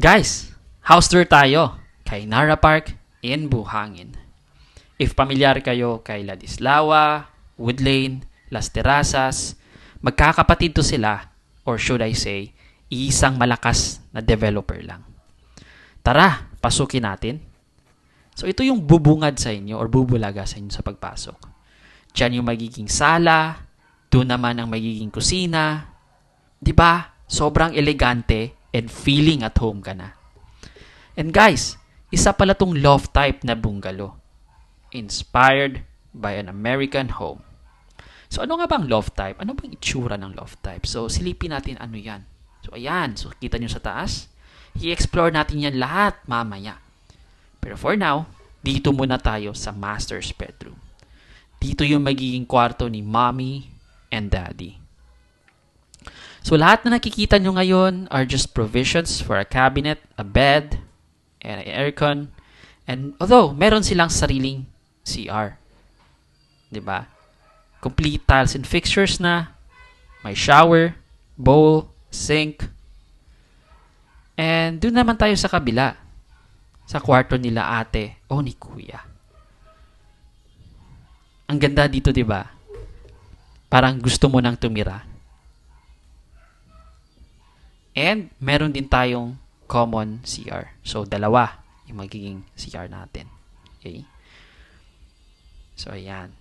Guys, house tour tayo kay Nara Park in Buhangin. If pamilyar kayo kay Ladislawa, Woodlane, Las Terrazas, magkakapatid to sila, or should I say, isang malakas na developer lang. Tara, pasukin natin. So ito yung bubungad sa inyo or bubulaga sa inyo sa pagpasok. Diyan yung magiging sala, doon naman ang magiging kusina. 'Di ba? Sobrang elegante and feeling at home ka na. And guys, isa pala tong loft type na bungalow. Inspired by an American home. So ano nga bang loft type? Ano bang itsura ng loft type? So silipin natin ano yan. So ayan, so kita nyo sa taas. I-explore natin yan lahat mamaya. Pero for now, dito muna tayo sa master's bedroom. Dito yung magiging kwarto ni mommy and daddy. So lahat na nakikita nyo ngayon are just provisions for a cabinet, a bed, and an aircon. And although meron silang sariling CR. 'Di ba? Complete tiles and fixtures na. May shower, bowl, sink. And doon naman tayo sa kabila. Sa kwarto nila ate o ni kuya. Ang ganda dito, 'di ba? Parang gusto mo nang tumira. And meron din tayong common CR. So dalawa yung magiging CR natin. Okay? So ayan.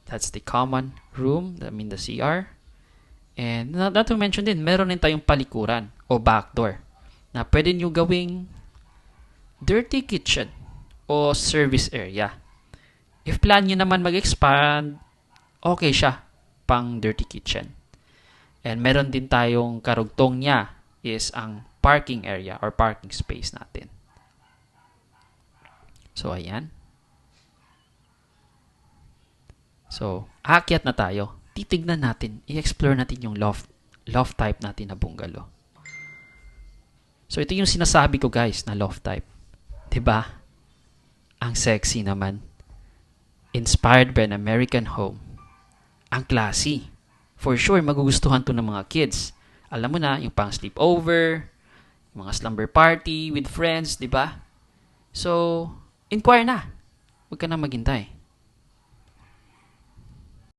That's the common room, I mean the CR. And not to mention din, meron din tayong palikuran o backdoor na pwede nyo gawing dirty kitchen o service area. If plan nyo naman mag-expand, okay siya pang dirty kitchen. And meron din tayong karugtong niya is ang parking area or parking space natin. So, ayan. So, aakyat na tayo. Titignan natin, i-explore natin yung loft type natin na bungalow. So, ito yung sinasabi ko guys na loft type. 'Di ba? Ang sexy naman. Inspired by an American home. Ang classy. For sure, magugustuhan to ng mga kids. Alam mo na, yung pang sleepover, yung mga slumber party with friends, di ba? So, inquire na. Huwag ka na maghintay.